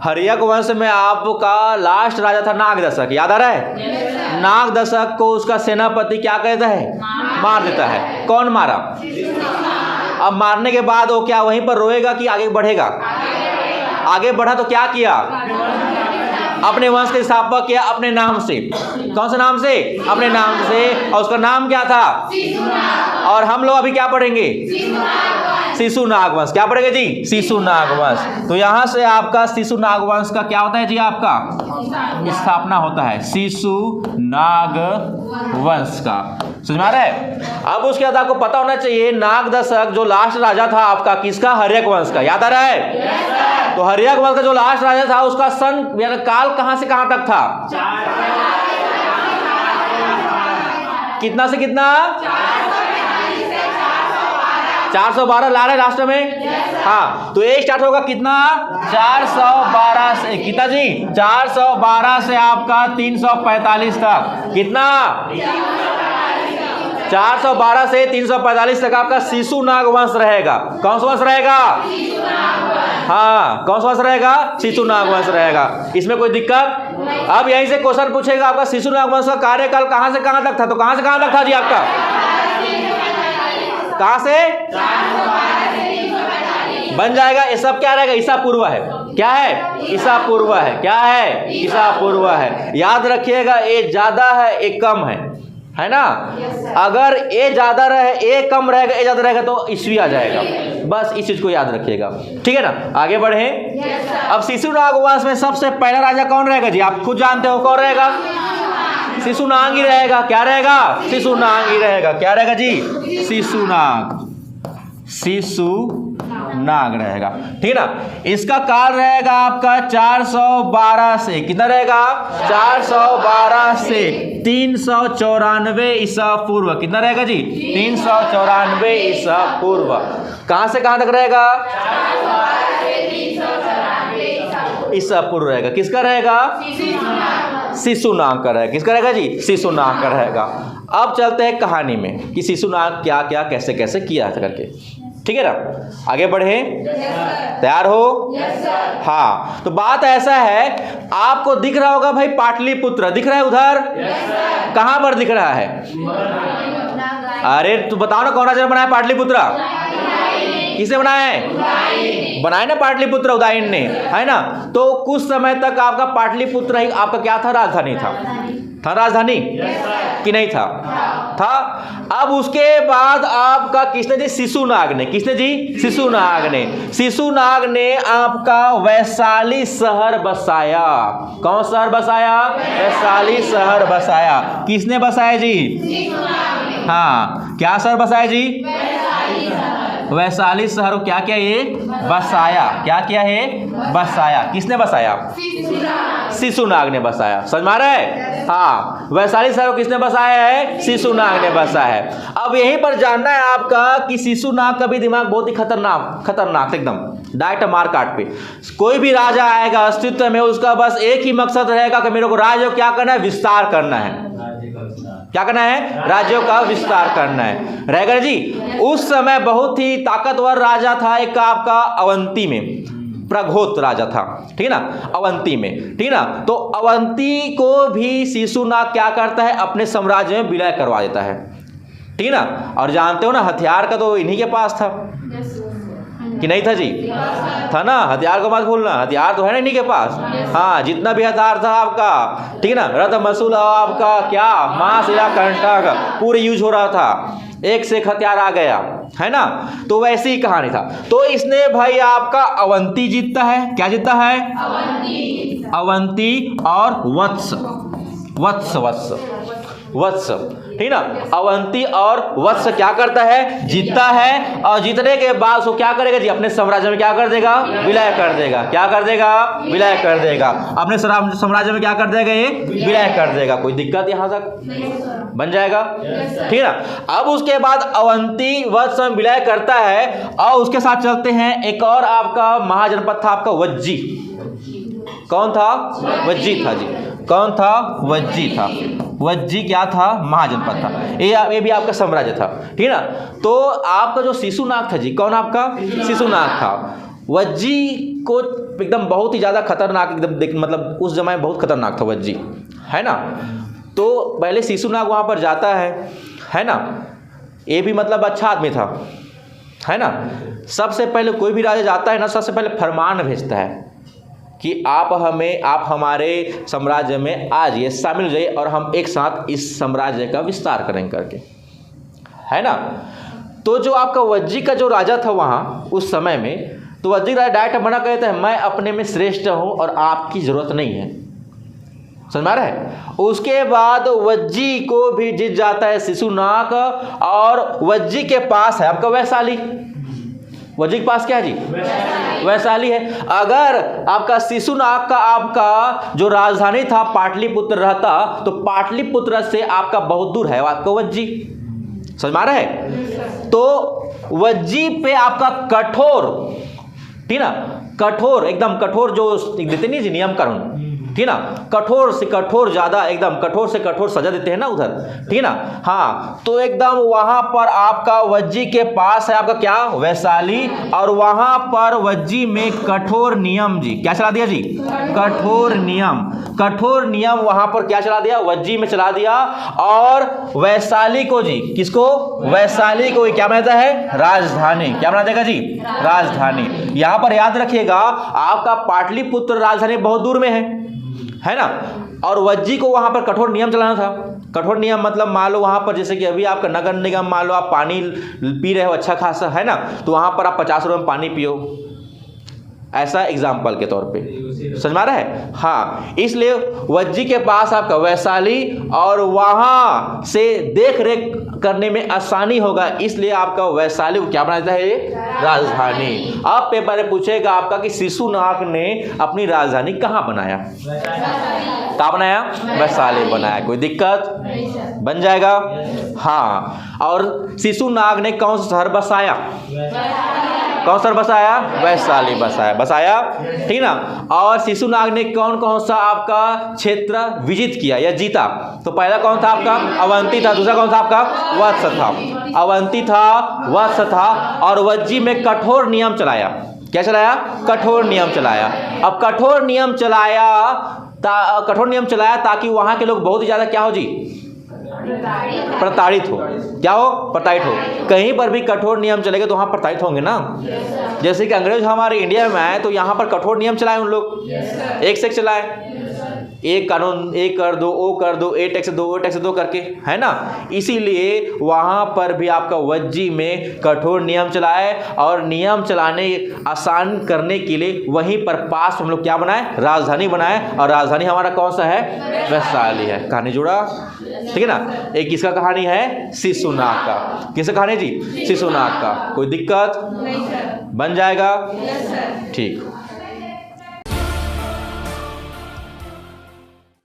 हर्यक वंश में आपका लास्ट राजा था नागदशक, याद आ रहा है? नागदशक को उसका सेनापति क्या कहता है? मार देता है। कौन मारा? अब मारने के बाद वो क्या वहीं पर रोएगा कि आगे बढ़ेगा? आगे बढ़ा तो क्या किया? अपने वंश की स्थापना किया अपने नाम से। कौन से नाम से? अपने नाम से। और उसका नाम क्या था? और हम लोग अभी क्या पढ़ेंगे? शिशु नागवंश। क्या पढ़ेंगे जी? शिशु नागवंश। तो यहां से आपका शिशु नागवंश का क्या होता है जी? आपका स्थापना होता है शिशु नागवंश का। समझ में आ रहा है? अब उसके बाद आपको पता होना चाहिए नागदशक जो लास्ट राजा था आपका किसका? हर्यक वंश का। याद आ रहा है? तो हर्यक वंश का जो लास्ट राजा था उसका सन यानी काल कहां से कहां तक था? कितना से कितना? 412 ला रहे राष्ट्र में। हाँ, तो ये स्टार्ट होगा कितना? 412 से कितना जी? 412 से आपका 345 तक। कितना? 412 से 345 तक आपका शिशु नागवंश रहेगा। कौन सा वंश रहेगा? हाँ, कौन सा वंश रहेगा? शिशु नागवंश रहेगा। इसमें कोई दिक्कत? अब यहीं से क्वेश्चन पूछेगा आपका शिशु नागवंश का कार्यकाल कहां से कहां तक था? तो कहां से कहां तक था जी आपका? कहां से? बन जाएगा। ये सब क्या रहेगा? ईसा पूर्व है। क्या है? ईसा पूर्व है। क्या है? ईसा पूर्व है। याद रखिएगा, ए ज्यादा है ए कम है ना? अगर ए ज्यादा रहे ए कम रहेगा, ए ज्यादा रहेगा तो ईस्वी आ जाएगा। बस इस चीज को याद रखिएगा, ठीक है ना? आगे बढ़े। अब शिशु नागवंश में सबसे पहला राजा कौन रहेगा जी? आप खुद जानते हो कौन रहेगा? शिशुनाग ही रहेगा। क्या रहेगा? शिशुनाग ही रहेगा। क्या रहेगा जी? शिशुनाग। शिशुनाग रहेगा, ठीक है ना? इसका काल रहेगा आपका 412 से कितना रहेगा? 412 से 394 ईसा पूर्व। कितना रहेगा जी? 394 ईसा पूर्व। कहां से कहां तक रहेगा? ईसा पूर्व रहेगा। किसका रहेगा? शिशुनाग का रहेगा। किसका रहेगा जी? शिशुनाग का रहेगा। अब चलते हैं कहानी में कि शिशुनाग क्या क्या कैसे कैसे किया करके, ठीक है ना? आगे बढ़े। तैयार हो? हाँ, तो बात ऐसा है, आपको दिख रहा होगा भाई पाटलिपुत्र दिख रहा है उधर? कहां पर दिख रहा है? अरे तो बताओ ना, कौन राजा बनाया पाटलिपुत्र? किसने बनाया है? बनाया ना पाटलिपुत्र, उदयन ने, है ना? तो कुछ समय तक आपका पाटलिपुत्र ही आपका क्या था? राजधानी था राजधानी कि नहीं था? था। अब उसके बाद आपका किसने जी? शिशुनाग ने। किसने जी? शिशुनाग ने। शिशुनाग ने आपका वैशाली शहर बसाया। कौन शहर बसाया? वैशाली शहर बसाया। किसने बसाया जी? हाँ, क्या शहर बसाया जी? वैशाली शहर को क्या किया? ये बसाया। क्या किया है? बसाया। किसने बसाया? शिशुनाग ने बसाया। समझ में आ रहा है? हाँ, वैशाली शहर को किसने बसाया है? शिशुनाग ने बसाया है। अब यहीं पर जानना है आपका कि शिशुनाग का भी दिमाग बहुत ही खतरनाक एकदम डायरेक्ट मार काट पे। कोई भी राजा आएगा अस्तित्व में, उसका बस एक ही मकसद रहेगा कि मेरे को राज्य को क्या करना है? विस्तार करना है। क्या करना है? राज्यों का विस्तार करना है, रहेगा जी। उस समय बहुत ही ताकतवर राजा था एक आपका अवंती में, प्रघोत राजा था, ठीक है ना? अवंती में, ठीक है ना? तो अवंती को भी शिशुनाग क्या करता है? अपने साम्राज्य में विलय करवा देता है, ठीक है ना? और जानते हो ना, हथियार का तो इन्हीं के पास था कि नहीं था जी? था ना? हथियार को मत भूलना, हथियार तो है ना इन्हीं के पास। हाँ, जितना भी हथियार था आपका, ठीक है ना? रथ मसूल आपका क्या मांस या कंटक पूरे यूज हो रहा था, एक से एक हथियार आ गया, है ना? तो वैसी ही कहानी था। तो इसने भाई आपका अवंती जीतता है। क्या जीतता है? अवंती और वत्स, ठीक ना? अवंती और वत्स क्या करता है? जीतता है। और जीतने के बाद उसको क्या करेगा जी? अपने साम्राज्य में क्या कर देगा? विलय कर देगा। क्या कर देगा? विलय कर देगा। अपने साम्राज्य में क्या कर देगा? ये विलय कर देगा। कोई दिक्कत यहां तक बन जाएगा, ठीक है ना? अब उसके बाद अवंती वत्स में विलय करता है और उसके साथ चलते हैं। एक और आपका महाजनपद था आपका वज्जी। कौन था? वज्जी था जी। कौन था? वज्जी था। वज्जी क्या था? महाजनपद था। ये भी आपका साम्राज्य था, ठीक है ना? तो आपका जो शिशुनाग था जी, कौन आपका? शिशुनाग था। वज्जी को एकदम बहुत ही ज़्यादा खतरनाक, एकदम मतलब उस जमाने में बहुत खतरनाक था वज्जी, है ना। तो पहले शिशुनाग वहाँ पर जाता है ना। ये भी मतलब अच्छा आदमी था, है ना। सबसे पहले कोई भी राजा जाता है ना, सबसे पहले फरमान भेजता है कि आप हमारे साम्राज्य में आ जाइए, शामिल हो जाइए और हम एक साथ इस साम्राज्य का विस्तार करेंगे करके, है ना। तो जो आपका वज्जी का जो राजा था वहाँ उस समय में, तो वज्जी राजा डायरेक्ट मना कहता है, मैं अपने में श्रेष्ठ हूँ और आपकी ज़रूरत नहीं है। समझ में आ रहा है। उसके बाद वज्जी को भी जीत जाता है शिशुनाग, और वज्जी के पास है आपका वैशाली। वज्जी के पास क्या है जी? वैशाली है। अगर आपका शिशुनाग का आपका जो राजधानी था पाटलिपुत्र रहता, तो पाटलिपुत्र से आपका बहुत दूर है आपका वज्जी। समझ में आ रहा है। तो वज्जी पे आपका कठोर, ठीक ना, कठोर एकदम कठोर जो देते नहीं जी नियम कानून, ठीक ना, कठोर से कठोर ज़्यादा, एकदम कठोर से कठोर सजा देते हैं ना उधर, ठीक ना। हाँ, तो एकदम वहाँ पर आपका वज्जी के पास है आपका क्या? वैशाली। और वहाँ पर वज्जी में कठोर नियम जी क्या चला दिया जी? कठोर नियम। कठोर नियम वहाँ पर क्या चला दिया? वज्जी में चला दिया। और वैशाली को जी, किसको? वैशाली को क्या बनाता है? राजधानी। क्या बना देगा जी? राजधानी। यहाँ पर याद रखिएगा आपका पाटलिपुत्र राजधानी बहुत दूर में है ना। और वज्जी को वहाँ पर कठोर नियम चलाना था। कठोर नियम मतलब मान लो वहाँ पर जैसे कि अभी आपका नगर निगम, मान लो आप पानी पी रहे हो अच्छा खासा, है ना, तो वहाँ पर आप 50 रुपये में पानी पियो, ऐसा एग्जाम्पल के तौर पे। समझ में आ रहा है। हाँ, इसलिए वज्जी के पास आपका वैशाली, और वहाँ से देख रेख करने में आसानी होगा, इसलिए आपका वैशाली को क्या बनाता है? राजधानी। अब पेपर में पूछेगा आपका कि शिशुनाग ने अपनी राजधानी कहाँ बनाया? कहाँ बनाया? वैशाली बनाया। कोई दिक्कत? बन जाएगा। हाँ, और शिशुनाग ने कौन सा शहर बसाया? कौन सा बसाया? वैशाली बसाया, ठीक ना। और शिशुनाग ने कौन कौन सा आपका क्षेत्र विजित किया या जीता? तो पहला कौन था आपका? अवंती था। दूसरा कौन था आपका? वत्स था। अवंती था, वत्स था। और वज्जी में कठोर नियम चलाया। क्या चलाया? कठोर नियम चलाया। अब कठोर नियम चलाया ताकि वहां के लोग बहुत ही ज्यादा क्या हो जी? प्रताड़ित हो। क्या हो? प्रताड़ित हो। कहीं पर भी कठोर नियम चलेगा तो वहां प्रताड़ित होंगे ना। जैसे कि अंग्रेज हमारे इंडिया में आए तो यहाँ पर कठोर नियम चलाए उन लोग, एक से एक चलाए, एक कानून, एक कर दो, वो कर दो, ए टैक्स दो, वो टैक्स दो करके, है ना। इसीलिए वहाँ पर भी आपका वज्जी में कठोर नियम चलाए, और नियम चलाने आसान करने के लिए वहीं पर पास हम लोग क्या बनाए? राजधानी बनाए। और राजधानी हमारा कौन सा है? वैशाली है। कहानी जुड़ा, ठीक है ना। एक किसका कहानी है? शिशुनाग का। किसका कहानी है जी? शिशुनाग का। कोई दिक्कत? बन जाएगा, ठीक।